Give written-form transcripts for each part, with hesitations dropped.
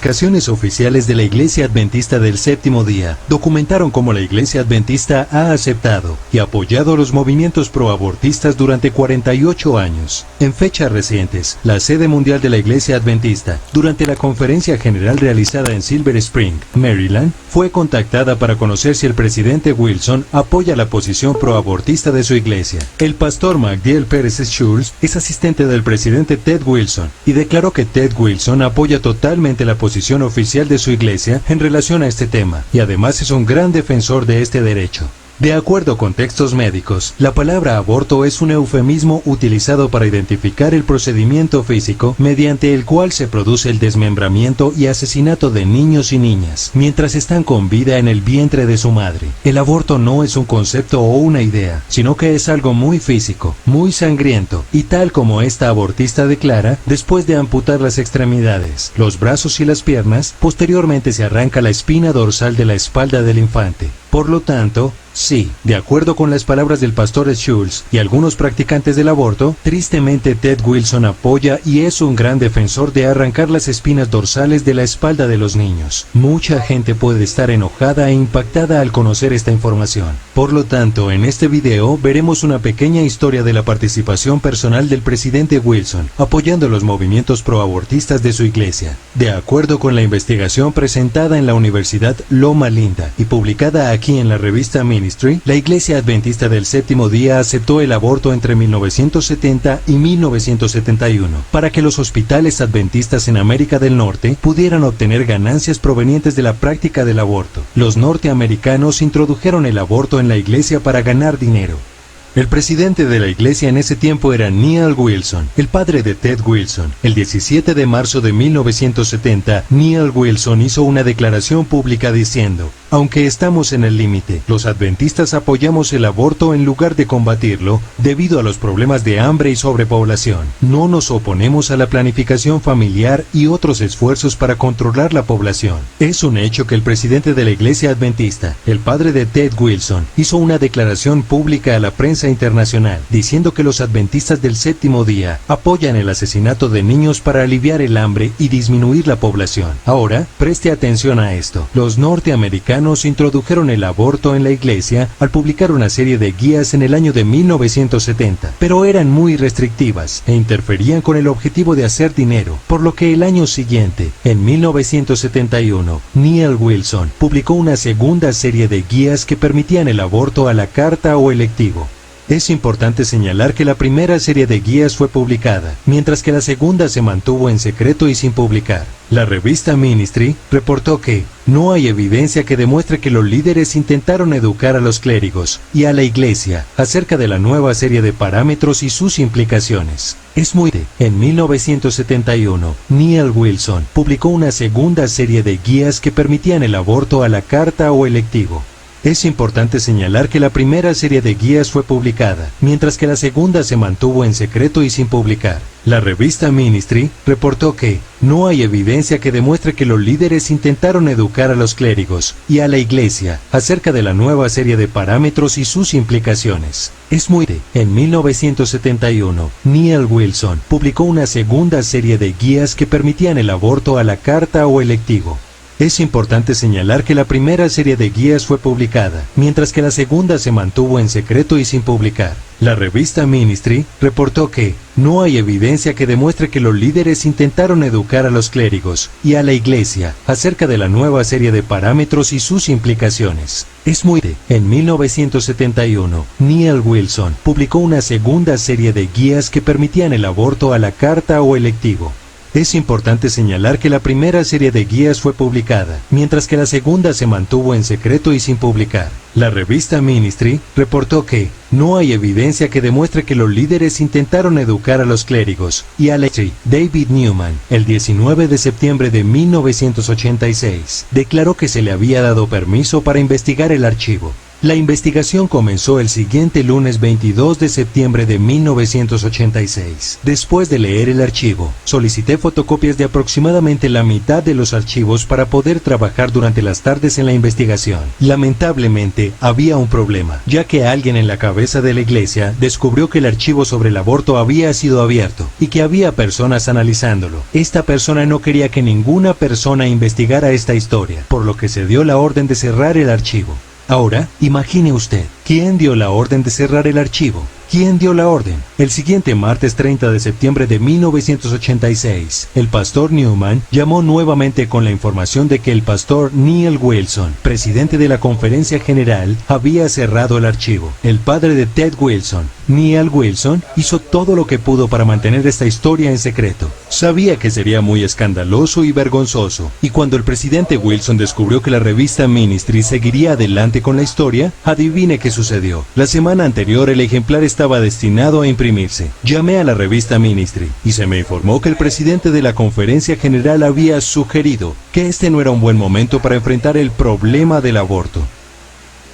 publicaciones oficiales de la Iglesia Adventista del Séptimo Día documentaron cómo la Iglesia Adventista ha aceptado y apoyado los movimientos proabortistas durante 48 años. En fechas recientes, la sede mundial de la Iglesia Adventista, durante la conferencia general realizada en Silver Spring, Maryland, fue contactada para conocer si el presidente Wilson apoya la posición proabortista de su iglesia. El pastor McDill Pérez Schultz es asistente del presidente Ted Wilson y declaró que Ted Wilson apoya totalmente la posición oficial de su iglesia en relación a este tema, y además es un gran defensor de este derecho. De acuerdo con textos médicos, la palabra aborto es un eufemismo utilizado para identificar el procedimiento físico mediante el cual se produce el desmembramiento y asesinato de niños y niñas mientras están con vida en el vientre de su madre. El aborto no es un concepto o una idea, sino que es algo muy físico, muy sangriento, y tal como esta abortista declara, después de amputar las extremidades, los brazos y las piernas, posteriormente se arranca la espina dorsal de la espalda del infante. Por lo tanto, sí, de acuerdo con las palabras del pastor Schultz y algunos practicantes del aborto, tristemente Ted Wilson apoya y es un gran defensor de arrancar las espinas dorsales de la espalda de los niños. Mucha gente puede estar enojada e impactada al conocer esta información. Por lo tanto, en este video veremos una pequeña historia de la participación personal del presidente Wilson, apoyando los movimientos proabortistas de su iglesia. De acuerdo con la investigación presentada en la Universidad Loma Linda y publicada aquí en la revista Ministry, la Iglesia Adventista del Séptimo Día aceptó el aborto entre 1970 y 1971 para que los hospitales adventistas en América del Norte pudieran obtener ganancias provenientes de la práctica del aborto. Los norteamericanos introdujeron el aborto en la iglesia para ganar dinero. El presidente de la iglesia en ese tiempo era Neal Wilson, el padre de Ted Wilson. El 17 de marzo de 1970, Neal Wilson hizo una declaración pública diciendo: aunque estamos en el límite, los adventistas apoyamos el aborto en lugar de combatirlo debido a los problemas de hambre y sobrepoblación. No nos oponemos a la planificación familiar y otros esfuerzos para controlar la población. Es un hecho que el presidente de la iglesia adventista, el padre de Ted Wilson, hizo una declaración pública a la prensa internacional diciendo que los adventistas del séptimo día apoyan el asesinato de niños para aliviar el hambre y disminuir la población. Ahora, preste atención a esto. Los norteamericanos introdujeron el aborto en la iglesia al publicar una serie de guías en el año de 1970, pero eran muy restrictivas e interferían con el objetivo de hacer dinero, por lo que el año siguiente, en 1971, Neal Wilson publicó una segunda serie de guías que permitían el aborto a la carta o electivo. Es importante señalar que la primera serie de guías fue publicada, mientras que la segunda se mantuvo en secreto y sin publicar. La revista Ministry reportó que no hay evidencia que demuestre que los líderes intentaron educar a los clérigos y a la iglesia acerca de la nueva serie de parámetros y sus implicaciones. En 1971, Neal Wilson publicó una segunda serie de guías que permitían el aborto a la carta o electivo. Es importante señalar que la primera serie de guías fue publicada, mientras que la segunda se mantuvo en secreto y sin publicar. La revista Ministry reportó que no hay evidencia que demuestre que los líderes intentaron educar a los clérigos y a la iglesia acerca de la nueva serie de parámetros y sus implicaciones. En 1971, Neal Wilson publicó una segunda serie de guías que permitían el aborto a la carta o electivo. Es importante señalar que la primera serie de guías fue publicada, mientras que la segunda se mantuvo en secreto y sin publicar. La revista Ministry reportó que no hay evidencia que demuestre que los líderes intentaron educar a los clérigos y a la iglesia acerca de la nueva serie de parámetros y sus implicaciones. En 1971, Neal Wilson publicó una segunda serie de guías que permitían el aborto a la carta o electivo. Es importante señalar que la primera serie de guías fue publicada, mientras que la segunda se mantuvo en secreto y sin publicar. La revista Ministry reportó que no hay evidencia que demuestre que los líderes intentaron educar a los clérigos y a la iglesia. David Newman, el 19 de septiembre de 1986, declaró que se le había dado permiso para investigar el archivo. La investigación comenzó el siguiente lunes 22 de septiembre de 1986. Después de leer el archivo, solicité fotocopias de aproximadamente la mitad de los archivos para poder trabajar durante las tardes en la investigación. Lamentablemente, había un problema, ya que alguien en la cabeza de la iglesia descubrió que el archivo sobre el aborto había sido abierto y que había personas analizándolo. Esta persona no quería que ninguna persona investigara esta historia, por lo que se dio la orden de cerrar el archivo. Ahora, imagine usted, ¿quién dio la orden de cerrar el archivo? ¿Quién dio la orden? El siguiente martes 30 de septiembre de 1986, el pastor Newman llamó nuevamente con la información de que el pastor Neil Wilson, presidente de la conferencia general, había cerrado el archivo. El padre de Ted Wilson, Neil Wilson, hizo todo lo que pudo para mantener esta historia en secreto. Sabía que sería muy escandaloso y vergonzoso, y cuando el presidente Wilson descubrió que la revista Ministry seguiría adelante con la historia, adivine qué sucedió. La semana anterior el ejemplar estaba destinado a imprimirse. Llamé a la revista Ministry y se me informó que el presidente de la conferencia general había sugerido que este no era un buen momento para enfrentar el problema del aborto.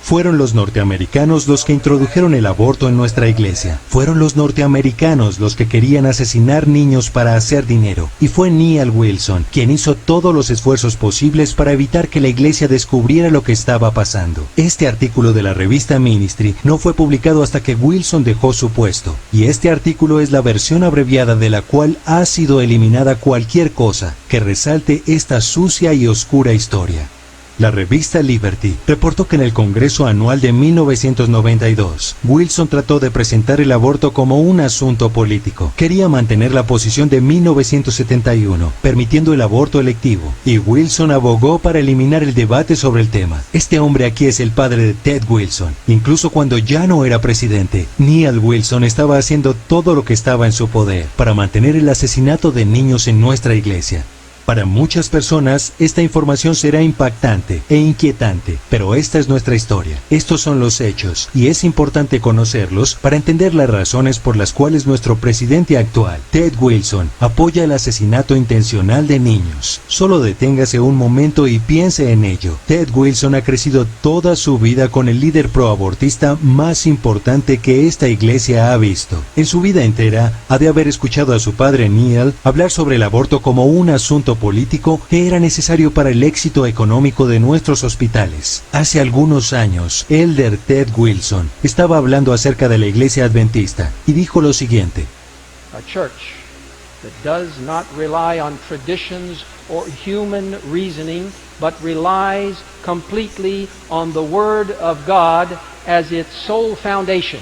Fueron los norteamericanos los que introdujeron el aborto en nuestra iglesia. Fueron los norteamericanos los que querían asesinar niños para hacer dinero. Y fue Neil Wilson quien hizo todos los esfuerzos posibles para evitar que la iglesia descubriera lo que estaba pasando. Este artículo de la revista Ministry no fue publicado hasta que Wilson dejó su puesto. Y este artículo es la versión abreviada de la cual ha sido eliminada cualquier cosa que resalte esta sucia y oscura historia. La revista Liberty reportó que en el Congreso Anual de 1992, Wilson trató de presentar el aborto como un asunto político. Quería mantener la posición de 1971, permitiendo el aborto electivo, y Wilson abogó para eliminar el debate sobre el tema. Este hombre aquí es el padre de Ted Wilson. Incluso cuando ya no era presidente, Neil Wilson estaba haciendo todo lo que estaba en su poder para mantener el asesinato de niños en nuestra iglesia. Para muchas personas, esta información será impactante e inquietante, pero esta es nuestra historia. Estos son los hechos, y es importante conocerlos para entender las razones por las cuales nuestro presidente actual, Ted Wilson, apoya el asesinato intencional de niños. Solo deténgase un momento y piense en ello. Ted Wilson ha crecido toda su vida con el líder proabortista más importante que esta iglesia ha visto. En su vida entera, ha de haber escuchado a su padre Neil hablar sobre el aborto como un asunto político que era necesario para el éxito económico de nuestros hospitales. Hace algunos años, Elder Ted Wilson estaba hablando acerca de la iglesia adventista y dijo lo siguiente: A church that does not rely on traditions or human reasoning, but relies completely on the Word of God as its sole foundation.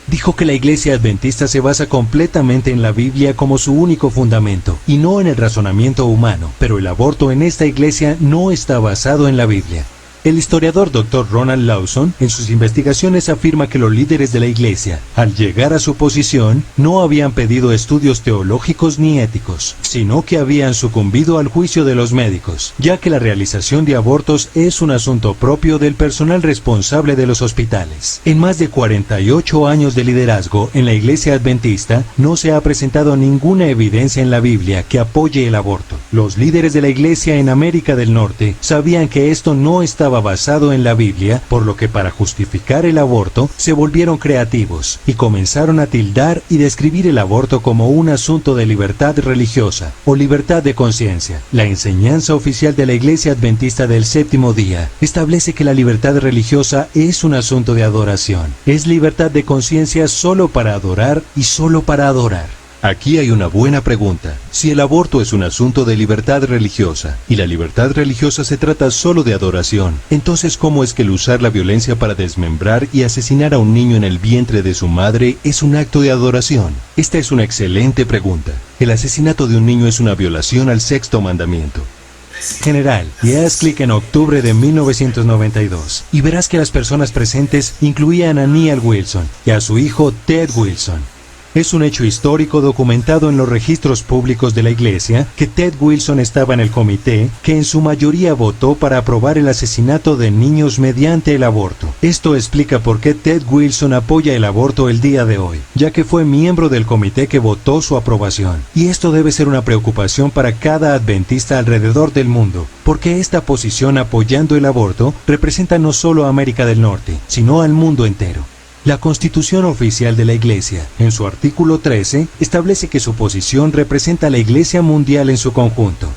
Dijo que la iglesia adventista se basa completamente en la Biblia como su único fundamento, y no en el razonamiento humano, pero el aborto en esta iglesia no está basado en la Biblia. El historiador Dr. Ronald Lawson, en sus investigaciones, afirma que los líderes de la iglesia, al llegar a su posición, no habían pedido estudios teológicos ni éticos, sino que habían sucumbido al juicio de los médicos, ya que la realización de abortos es un asunto propio del personal responsable de los hospitales. En más de 48 años de liderazgo en la iglesia adventista, no se ha presentado ninguna evidencia en la Biblia que apoye el aborto. Los líderes de la iglesia en América del Norte sabían que esto no estaba basado en la Biblia, por lo que para justificar el aborto se volvieron creativos y comenzaron a tildar y describir el aborto como un asunto de libertad religiosa o libertad de conciencia. La enseñanza oficial de la Iglesia Adventista del Séptimo Día establece que la libertad religiosa es un asunto de adoración. Es libertad de conciencia solo para adorar y solo para adorar. Aquí hay una buena pregunta. Si el aborto es un asunto de libertad religiosa, y la libertad religiosa se trata solo de adoración, entonces ¿cómo es que el usar la violencia para desmembrar y asesinar a un niño en el vientre de su madre es un acto de adoración? Esta es una excelente pregunta. El asesinato de un niño es una violación al sexto mandamiento. General, y haz clic en octubre de 1992 y verás que las personas presentes incluían a Neil Wilson y a su hijo Ted Wilson. Es un hecho histórico documentado en los registros públicos de la Iglesia que Ted Wilson estaba en el comité que en su mayoría votó para aprobar el asesinato de niños mediante el aborto. Esto explica por qué Ted Wilson apoya el aborto el día de hoy, ya que fue miembro del comité que votó su aprobación. Y esto debe ser una preocupación para cada adventista alrededor del mundo, porque esta posición apoyando el aborto representa no solo a América del Norte, sino al mundo entero. La Constitución Oficial de la Iglesia, en su artículo 13, establece que su posición representa a la Iglesia mundial en su conjunto.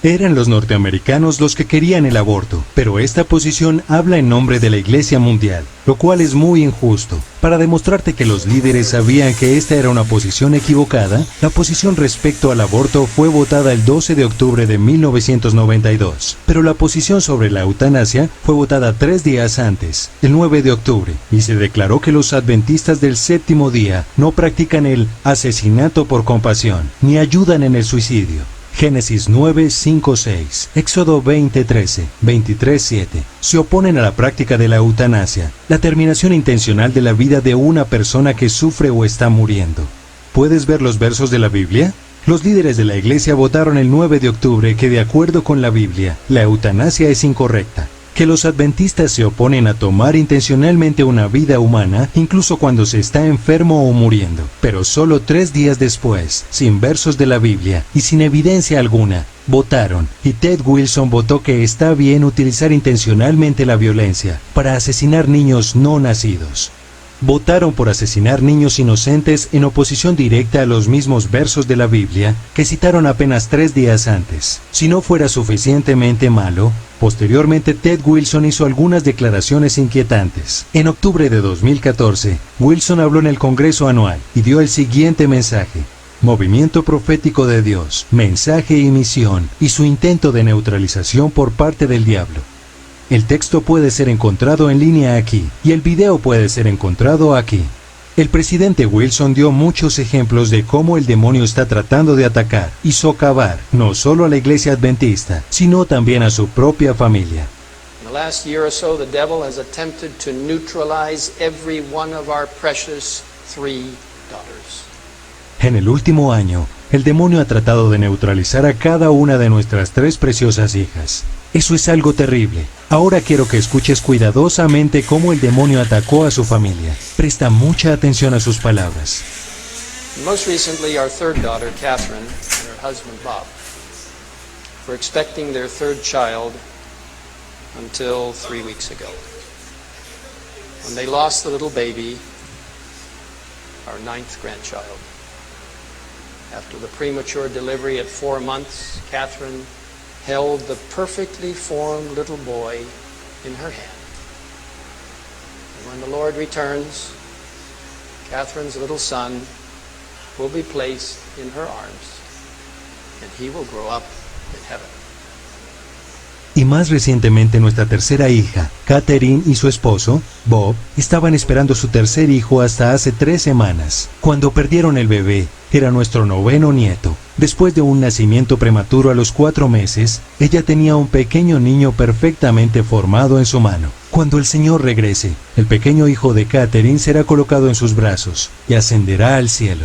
Eran los norteamericanos los que querían el aborto, pero esta posición habla en nombre de la Iglesia mundial, lo cual es muy injusto. Para demostrarte que los líderes sabían que esta era una posición equivocada, la posición respecto al aborto fue votada el 12 de octubre de 1992, pero la posición sobre la eutanasia fue votada 3 días antes, el 9 de octubre, y se declaró que los adventistas del séptimo día no practican el asesinato por compasión, ni ayudan en el suicidio. Génesis 9, 5, 6, Éxodo 20, 13, 23, 7, se oponen a la práctica de la eutanasia, la terminación intencional de la vida de una persona que sufre o está muriendo. ¿Puedes ver los versos de la Biblia? Los líderes de la Iglesia votaron el 9 de octubre que de acuerdo con la Biblia, la eutanasia es incorrecta. Que los adventistas se oponen a tomar intencionalmente una vida humana, incluso cuando se está enfermo o muriendo. Pero solo 3 días después, sin versos de la Biblia y sin evidencia alguna, votaron, y Ted Wilson votó que está bien utilizar intencionalmente la violencia para asesinar niños no nacidos. Votaron por asesinar niños inocentes en oposición directa a los mismos versos de la Biblia que citaron apenas 3 días antes. Si no fuera suficientemente malo, posteriormente Ted Wilson hizo algunas declaraciones inquietantes. En octubre de 2014, Wilson habló en el Congreso anual y dio el siguiente mensaje: Movimiento profético de Dios, mensaje y misión, y su intento de neutralización por parte del diablo. El texto puede ser encontrado en línea aquí, y el video puede ser encontrado aquí. El presidente Wilson dio muchos ejemplos de cómo el demonio está tratando de atacar y socavar no solo a la iglesia adventista, sino también a su propia familia. In the last year or so, the devil has attempted to neutralize every one of our precious 3 daughters. En el último año, el demonio ha tratado de neutralizar a cada una de nuestras 3 preciosas hijas. Eso es algo terrible. Ahora quiero que escuches cuidadosamente cómo el demonio atacó a su familia. Presta mucha atención a sus palabras. Most recently, our 3rd daughter, Catherine, and her husband, Bob, were expecting their 3rd child until 3 weeks ago. When they lost the little baby, our 9th grandchild. After the premature delivery at 4 months, Catherine held the perfectly formed little boy in her hand. And when the Lord returns, Catherine's little son will be placed in her arms, and he will grow up in heaven. Y más recientemente nuestra tercera hija, Catherine, y su esposo, Bob, estaban esperando su tercer hijo hasta hace 3 semanas. Cuando perdieron el bebé, era nuestro 9º nieto. Después de un nacimiento prematuro a los 4 meses, ella tenía un pequeño niño perfectamente formado en su mano. Cuando el Señor regrese, el pequeño hijo de Catherine será colocado en sus brazos y ascenderá al cielo.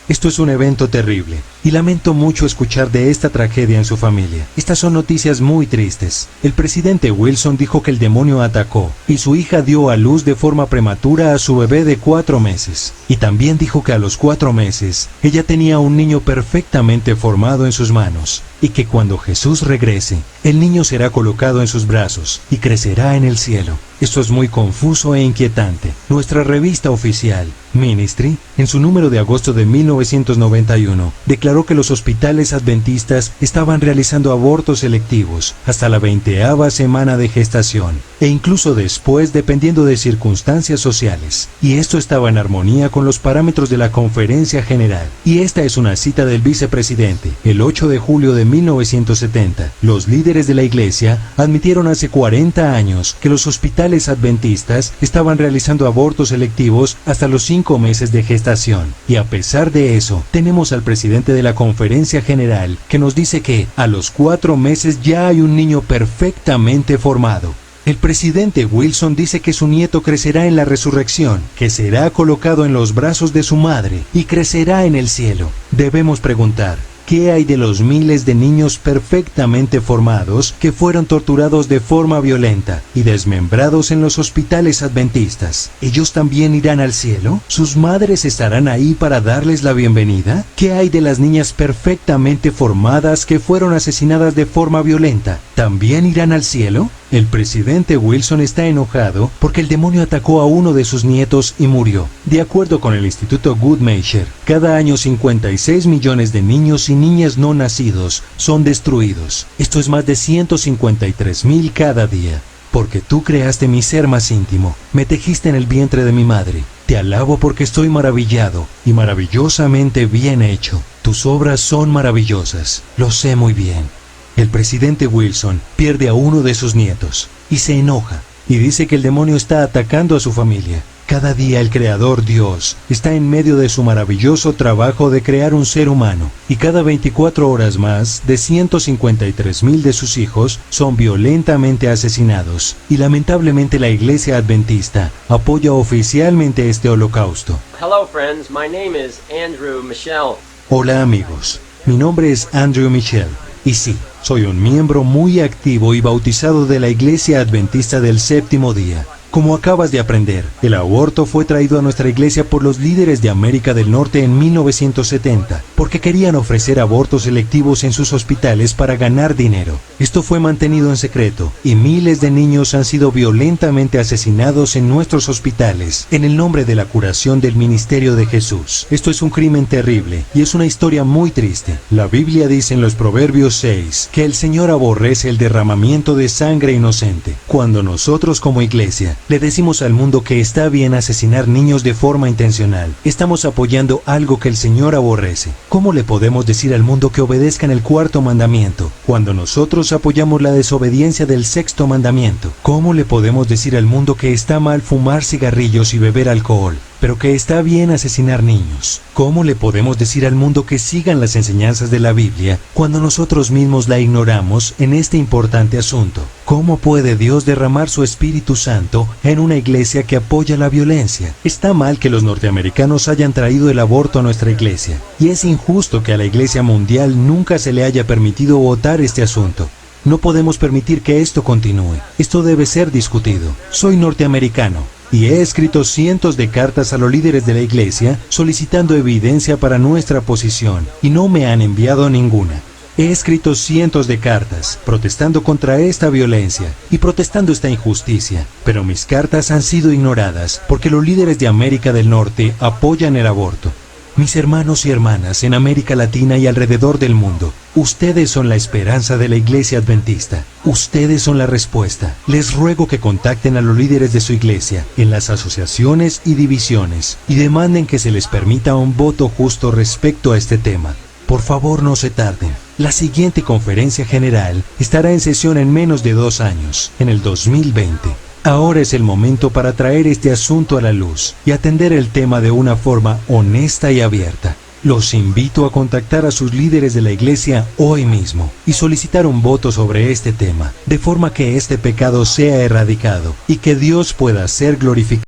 Esto es un evento terrible, y lamento mucho escuchar de esta tragedia en su familia. Estas son noticias muy tristes. El presidente Wilson dijo que el demonio atacó, y su hija dio a luz de forma prematura a su bebé de 4 meses. Y también dijo que a los 4 meses, ella tenía un niño perfectamente formado en sus manos, y que cuando Jesús regrese, el niño será colocado en sus brazos, y crecerá en el cielo. Esto es muy confuso e inquietante. Nuestra revista oficial, Ministry, en su número de agosto de 1991, declaró que los hospitales adventistas estaban realizando abortos selectivos hasta la 20ª semana de gestación, e incluso después dependiendo de circunstancias sociales. Y esto estaba en armonía con los parámetros de la Conferencia General. Y esta es una cita del vicepresidente. El 8 de julio de 1970, los líderes de la iglesia admitieron hace 40 años que los hospitales adventistas estaban realizando abortos selectivos hasta los 5 meses de gestación. Y a pesar de eso, tenemos al presidente de la Conferencia General que nos dice que a los 4 meses ya hay un niño perfectamente formado. El presidente Wilson dice que su nieto crecerá en la resurrección, que será colocado en los brazos de su madre y crecerá en el cielo. Debemos preguntar, ¿qué hay de los miles de niños perfectamente formados que fueron torturados de forma violenta y desmembrados en los hospitales adventistas? ¿Ellos también irán al cielo? ¿Sus madres estarán ahí para darles la bienvenida? ¿Qué hay de las niñas perfectamente formadas que fueron asesinadas de forma violenta? ¿También irán al cielo? El presidente Wilson está enojado porque el demonio atacó a uno de sus nietos y murió. De acuerdo con el Instituto Guttmacher, cada año 56 millones de niños y niñas no nacidos son destruidos. Esto es más de 153,000 cada día. Porque tú creaste mi ser más íntimo, me tejiste en el vientre de mi madre. Te alabo porque estoy maravillado y maravillosamente bien hecho. Tus obras son maravillosas, lo sé muy bien. El presidente Wilson pierde a uno de sus nietos y se enoja y dice que el demonio está atacando a su familia. Cada día el Creador Dios está en medio de su maravilloso trabajo de crear un ser humano y cada 24 horas más de 153,000 de sus hijos son violentamente asesinados y lamentablemente la Iglesia Adventista apoya oficialmente este holocausto. Hello friends, my name is Andrew Michel. Hola amigos, mi nombre es Andrew Michel y sí, soy un miembro muy activo y bautizado de la Iglesia Adventista del Séptimo Día. Como acabas de aprender, el aborto fue traído a nuestra iglesia por los líderes de América del Norte en 1970, porque querían ofrecer abortos selectivos en sus hospitales para ganar dinero. Esto fue mantenido en secreto, y miles de niños han sido violentamente asesinados en nuestros hospitales, en el nombre de la curación del ministerio de Jesús. Esto es un crimen terrible, y es una historia muy triste. La Biblia dice en los Proverbios 6, que el Señor aborrece el derramamiento de sangre inocente. Cuando nosotros como iglesia le decimos al mundo que está bien asesinar niños de forma intencional, estamos apoyando algo que el Señor aborrece. ¿Cómo le podemos decir al mundo que obedezcan el cuarto mandamiento cuando nosotros apoyamos la desobediencia del sexto mandamiento? ¿Cómo le podemos decir al mundo que está mal fumar cigarrillos y beber alcohol, pero que está bien asesinar niños? ¿Cómo le podemos decir al mundo que sigan las enseñanzas de la Biblia cuando nosotros mismos la ignoramos en este importante asunto? ¿Cómo puede Dios derramar su Espíritu Santo en una iglesia que apoya la violencia? Está mal que los norteamericanos hayan traído el aborto a nuestra iglesia, y es injusto que a la iglesia mundial nunca se le haya permitido votar este asunto. No podemos permitir que esto continúe. Esto debe ser discutido. Soy norteamericano y he escrito cientos de cartas a los líderes de la iglesia solicitando evidencia para nuestra posición y no me han enviado ninguna. He escrito cientos de cartas protestando contra esta violencia y protestando esta injusticia, pero mis cartas han sido ignoradas porque los líderes de América del Norte apoyan el aborto. Mis hermanos y hermanas en América Latina y alrededor del mundo, ustedes son la esperanza de la Iglesia Adventista. Ustedes son la respuesta. Les ruego que contacten a los líderes de su iglesia en las asociaciones y divisiones y demanden que se les permita un voto justo respecto a este tema. Por favor, no se tarden. La siguiente conferencia general estará en sesión en menos de 2 años, en el 2020. Ahora es el momento para traer este asunto a la luz y atender el tema de una forma honesta y abierta. Los invito a contactar a sus líderes de la iglesia hoy mismo y solicitar un voto sobre este tema, de forma que este pecado sea erradicado y que Dios pueda ser glorificado.